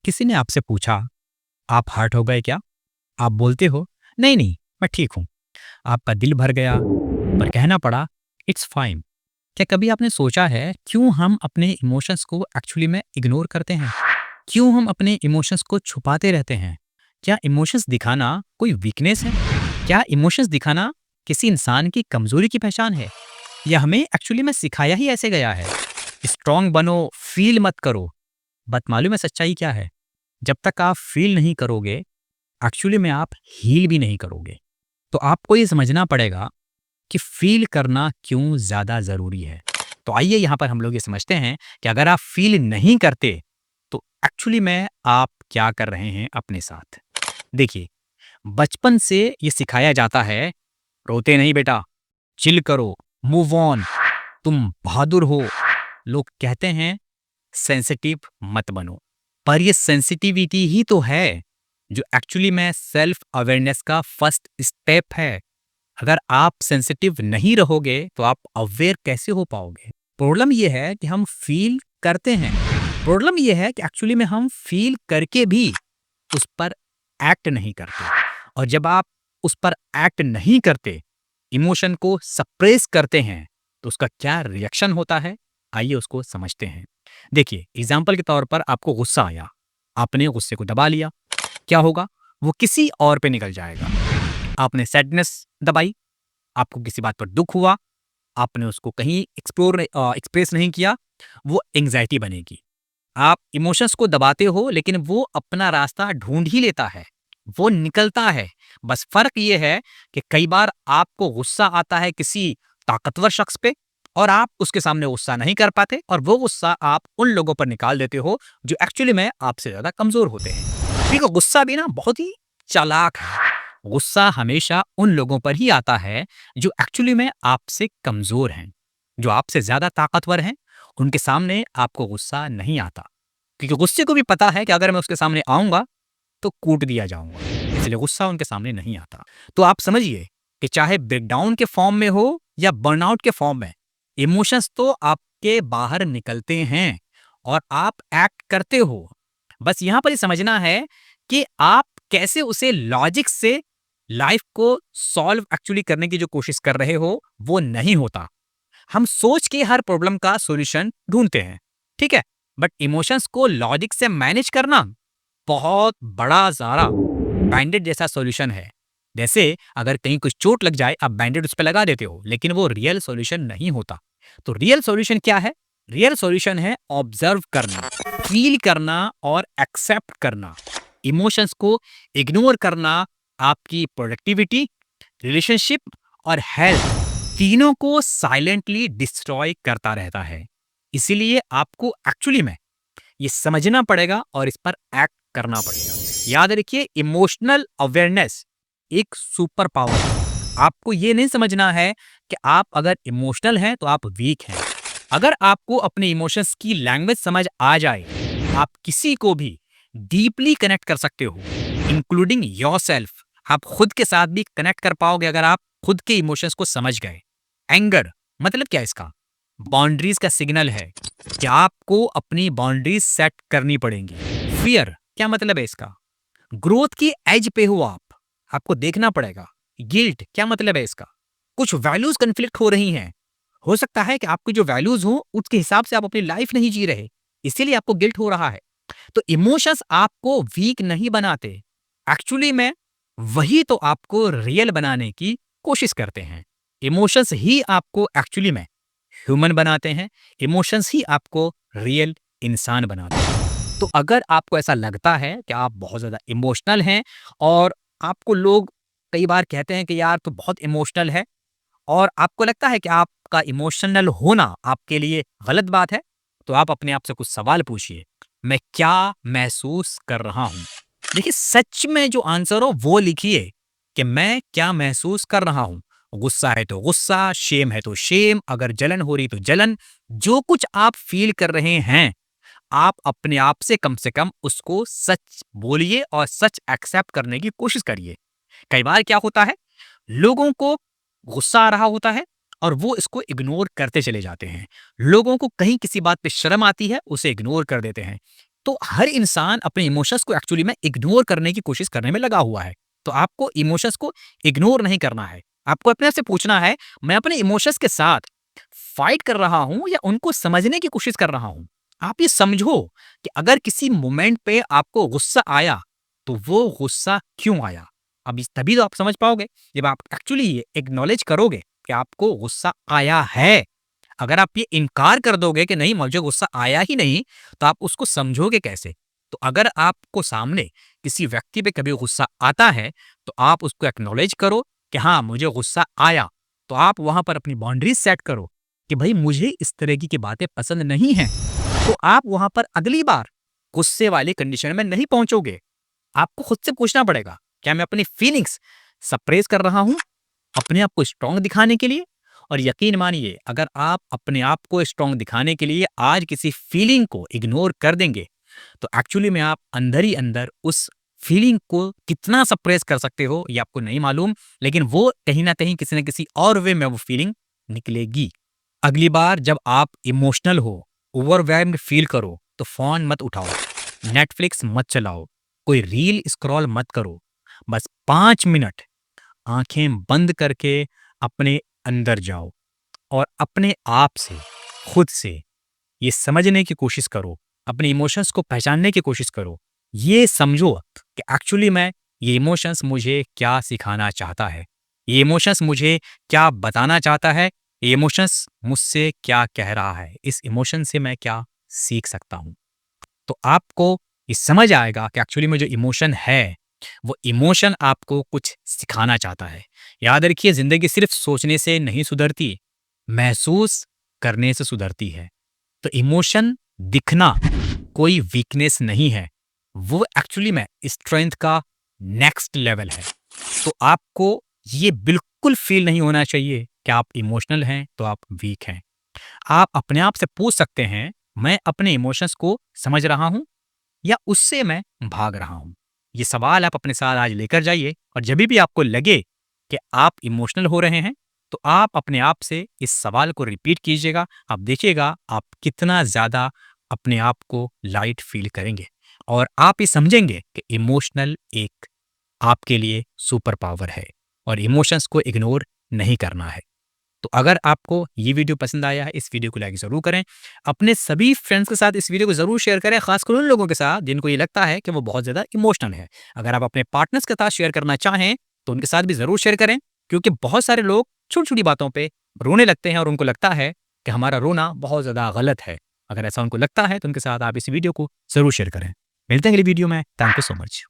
किसी ने आपसे पूछा, आप हर्ट हो गए क्या? आप बोलते हो, नहीं नहीं, मैं ठीक हूँ। आपका दिल भर गया, पर कहना पड़ा, इट्स फाइन। क्या कभी आपने सोचा है क्यों हम अपने इमोशंस को एक्चुअली में इग्नोर करते हैं? क्यों हम अपने इमोशंस को छुपाते रहते हैं? क्या इमोशंस दिखाना कोई वीकनेस है? क्या इमोशंस दिखाना किसी इंसान की कमजोरी की पहचान है? या हमें एक्चुअली में सिखाया ही ऐसे गया है? स्ट्रांग बनो, फील मत करो। बट मालूम है सच्चाई क्या है? जब तक आप फील नहीं करोगे, एक्चुअली में आप हील भी नहीं करोगे। तो आपको ये समझना पड़ेगा कि फील करना क्यों ज़्यादा ज़रूरी है। तो आइए यहाँ पर हम लोग ये समझते हैं कि अगर आप फील नहीं करते, तो एक्चुअली में आप क्या कर रहे हैं अपने साथ। देखिए, बचपन से ये सिखाया जाता है, रोते नहीं बेटा, चिल करो, मूव ऑन, तुम बहादुर हो। लोग कहते हैं सेंसिटिव मत बनो, पर ये सेंसिटिविटी ही तो है जो एक्चुअली में सेल्फ अवेयरनेस का फर्स्ट स्टेप है। अगर आप सेंसिटिव नहीं रहोगे तो आप अवेयर कैसे हो पाओगे? प्रॉब्लम ये है कि हम फील करते हैं। प्रॉब्लम ये है कि एक्चुअली में हम फील करके भी उस पर एक्ट नहीं करते। और जब आप उस पर एक्ट नहीं करते, इमोशन को सप्रेस करते हैं, तो उसका क्या रिएक्शन होता है, आइए उसको समझते हैं। देखिए, एग्जाम्पल के तौर पर आपको गुस्सा आया, आपने गुस्से को दबा लिया, क्या होगा? वो किसी और पे निकल जाएगा। आपने सैडनेस दबाई, आपको किसी बात पर दुख हुआ, आपने उसको कहीं एक्सप्रेस नहीं किया, वो एंग्जाइटी बनेगी। आप इमोशंस को दबाते हो, लेकिन वो अपना रास्ता ढूंढ ही लेता है, वो निकलता है। बस फर्क ये है कि कई बार आपको गुस्सा आता है किसी ताकतवर शख्स पे, और आप उसके सामने गुस्सा नहीं कर पाते, और वो गुस्सा आप उन लोगों पर निकाल देते हो जो एक्चुअली में आपसे ज्यादा कमजोर होते हैं। देखो, गुस्सा भी ना बहुत ही चालाक है। गुस्सा हमेशा उन लोगों पर ही आता है जो एक्चुअली में आपसे कमजोर हैं। जो आपसे ज्यादा ताकतवर हैं, उनके सामने आपको गुस्सा नहीं आता, क्योंकि गुस्से को भी पता है कि अगर मैं उसके सामने आऊंगा तो कूट दिया जाऊंगा, इसलिए गुस्सा उनके सामने नहीं आता। तो आप समझिए कि चाहे ब्रेकडाउन के फॉर्म में हो या बर्नआउट के फॉर्म में, इमोशंस तो आपके बाहर निकलते हैं और आप एक्ट करते हो। बस यहां पर ये समझना है कि आप कैसे उसे लॉजिक से लाइफ को सॉल्व एक्चुअली करने की जो कोशिश कर रहे हो, वो नहीं होता। हम सोच के हर प्रॉब्लम का सॉल्यूशन ढूंढते हैं, ठीक है, बट इमोशंस को लॉजिक से मैनेज करना बहुत बड़ा सारा बैंडेड जैसा सॉल्यूशन है। जैसे अगर कहीं कुछ चोट लग जाए, आप बैंडेड उस पर लगा देते हो, लेकिन वो रियल सॉल्यूशन नहीं होता। तो रियल सॉल्यूशन क्या है? रियल सॉल्यूशन है ऑब्जर्व करना, फील करना और एक्सेप्ट करना। इमोशंस को इग्नोर करना आपकी प्रोडक्टिविटी, रिलेशनशिप और हेल्थ तीनों को साइलेंटली डिस्ट्रॉय करता रहता है। इसीलिए आपको एक्चुअली में ये समझना पड़ेगा और इस पर एक्ट करना पड़ेगा। याद रखिए, इमोशनल अवेयरनेस एक सुपर पावर है। आपको ये नहीं समझना है कि आप अगर इमोशनल हैं तो आप वीक हैं। अगर आपको अपने इमोशंस की लैंग्वेज समझ आ जाए, आप किसी को भी डीपली कनेक्ट कर सकते हो, इंक्लूडिंग योरसेल्फ। आप खुद के साथ भी कनेक्ट कर पाओगे अगर आप खुद के इमोशंस को समझ गए। एंगर मतलब क्या? इसका बाउंड्रीज का सिग्नल है कि आपको अपनी बाउंड्रीज सेट करनी पड़ेंगी। फियर क्या मतलब है इसका? ग्रोथ की एज पे हो आप, आपको देखना पड़ेगा। गिल्ट क्या मतलब है इसका? कुछ वैल्यूज कन्फ्लिक्ट हो रही हैं। हो सकता है कि आपकी जो वैल्यूज हो उसके हिसाब से आप अपनी लाइफ नहीं जी रहे, इसीलिए आपको गिल्ट हो रहा है। तो इमोशंस आपको वीक नहीं बनाते, एक्चुअली में वही तो आपको रियल बनाने की कोशिश करते हैं। इमोशंस ही आपको एक्चुअली में ह्यूमन बनाते हैं, इमोशंस ही आपको रियल इंसान बनाते हैं। तो अगर आपको ऐसा लगता है कि आप बहुत ज़्यादा इमोशनल हैं, और आपको लोग कई बार कहते हैं कि यार तू बहुत इमोशनल है, और आपको लगता है कि आपका इमोशनल होना आपके लिए गलत बात है, तो आप अपने आप से कुछ सवाल पूछिए, मैं क्या महसूस कर रहा हूँ? देखिए, सच में जो आंसर हो वो लिखिए कि मैं क्या महसूस कर रहा हूँ। गुस्सा है तो गुस्सा, शेम है तो शेम, अगर जलन हो रही तो जलन। जो कुछ आप फील कर रहे हैं, आप अपने आप से कम उसको सच बोलिए और सच एक्सेप्ट करने की कोशिश करिए। कई बार क्या होता है, लोगों को गुस्सा आ रहा होता है और वो इसको इग्नोर करते चले जाते हैं। लोगों को कहीं किसी बात पे शर्म आती है, उसे इग्नोर कर देते हैं। तो हर इंसान अपने इमोशंस को एक्चुअली में इग्नोर करने की कोशिश करने में लगा हुआ है। तो आपको इमोशंस को इग्नोर नहीं करना है। आपको अपने आप से पूछना है, मैं अपने इमोशंस के साथ फाइट कर रहा हूँ या उनको समझने की कोशिश कर रहा हूँ? आप ये समझो कि अगर किसी मोमेंट पे आपको गुस्सा आया, तो वो गुस्सा क्यों आया? अब इस तभी तो आप समझ पाओगे, जब आप एक्चुअली ये एक्नॉलेज करोगे कि आपको गुस्सा आया है। अगर आप ये इनकार कर दोगे कि नहीं मुझे गुस्सा आया ही नहीं, तो आप उसको समझोगे कैसे? तो अगर आपको सामने किसी व्यक्ति पे कभी गुस्सा आता है, तो आप उसको एक्नॉलेज करो कि हाँ, मुझे गुस्सा आया। तो आप वहाँ पर अपनी बाउंड्रीज़ सेट करो कि भई मुझे इस तरह की बातें पसंद नहीं हैं। तो आप वहाँ पर अगली बार गुस्से वाली कंडीशन में नहीं पहुँचोगे। आपको खुद से पूछना पड़ेगा, क्या मैं अपनी फीलिंग्स सप्रेस कर रहा हूँ, अपने आप को स्ट्रॉन्ग दिखाने के लिए? और यकीन मानिए, अगर आप अपने आप को स्ट्रॉन्ग दिखाने के लिए आज किसी फीलिंग को इग्नोर कर देंगे, तो एक्चुअली में आप अंदर ही अंदर उस फीलिंग को कितना सप्रेस कर सकते हो ये आपको नहीं मालूम, लेकिन वो कहीं न कहीं किसी न किसी और वे में वो फीलिंग निकलेगी। अगली बार जब आप इमोशनल हो, ओवरवेल्म्ड फील करो, तो फ़ोन मत उठाओ, नेटफ्लिक्स मत चलाओ, कोई रील स्क्रॉल मत करो। बस 5 मिनट आँखें बंद करके अपने अंदर जाओ और अपने आप से, खुद से ये समझने की कोशिश करो, अपने इमोशंस को पहचानने की कोशिश करो। ये समझो कि एक्चुअली मैं ये इमोशंस मुझे क्या सिखाना चाहता है। ये इमोशंस मुझे क्या बताना चाहता है। ये इमोशंस मुझसे क्या कह रहा है। इस इमोशन से मैं क्या सीख सकता हूँ। तो आपको ये समझ आएगा कि एक्चुअली में जो इमोशन है, वो इमोशन आपको कुछ सिखाना चाहता है। याद रखिए, ज़िंदगी सिर्फ़ सोचने से नहीं सुधरती, महसूस करने से सुधरती है। तो इमोशन दिखना कोई वीकनेस नहीं है, वो एक्चुअली में स्ट्रेंथ का नेक्स्ट लेवल है। तो आपको ये बिल्कुल फ़ील नहीं होना चाहिए कि आप इमोशनल हैं, तो आप वीक हैं। आप अपने आप से पूछ सकते हैं, मैं अपने इमोशंस को समझ रहा हूँ या उससे मैं भाग रहा हूँ? ये सवाल आप अपने साथ आज लेकर जाइए और जभी भी आपको लगे कि आप इमोशनल हो रहे हैं, तो आप अपने आप से इस सवाल को रिपीट कीजिएगा। आप देखिएगा आप कितना ज़्यादा अपने आप को लाइट फ़ील करेंगे और आप ये समझेंगे कि इमोशनल एक आपके लिए सुपर पावर है और इमोशंस को इग्नोर नहीं करना है। तो अगर आपको ये वीडियो पसंद आया है, इस वीडियो को लाइक ज़रूर करें। अपने सभी फ्रेंड्स के साथ इस वीडियो को ज़रूर शेयर करें, ख़ासकर उन लोगों के साथ जिनको ये लगता है कि वो बहुत ज़्यादा इमोशनल है। अगर आप अपने पार्टनर्स के साथ शेयर करना चाहें, तो उनके साथ भी ज़रूर शेयर करें, क्योंकि बहुत सारे लोग छोटी-छोटी बातों पे रोने लगते हैं और उनको लगता है कि हमारा रोना बहुत ज़्यादा गलत है। अगर ऐसा उनको लगता है, तो उनके साथ आप इस वीडियो को ज़रूर शेयर करें। मिलते हैं अगली वीडियो में। Thank you so much.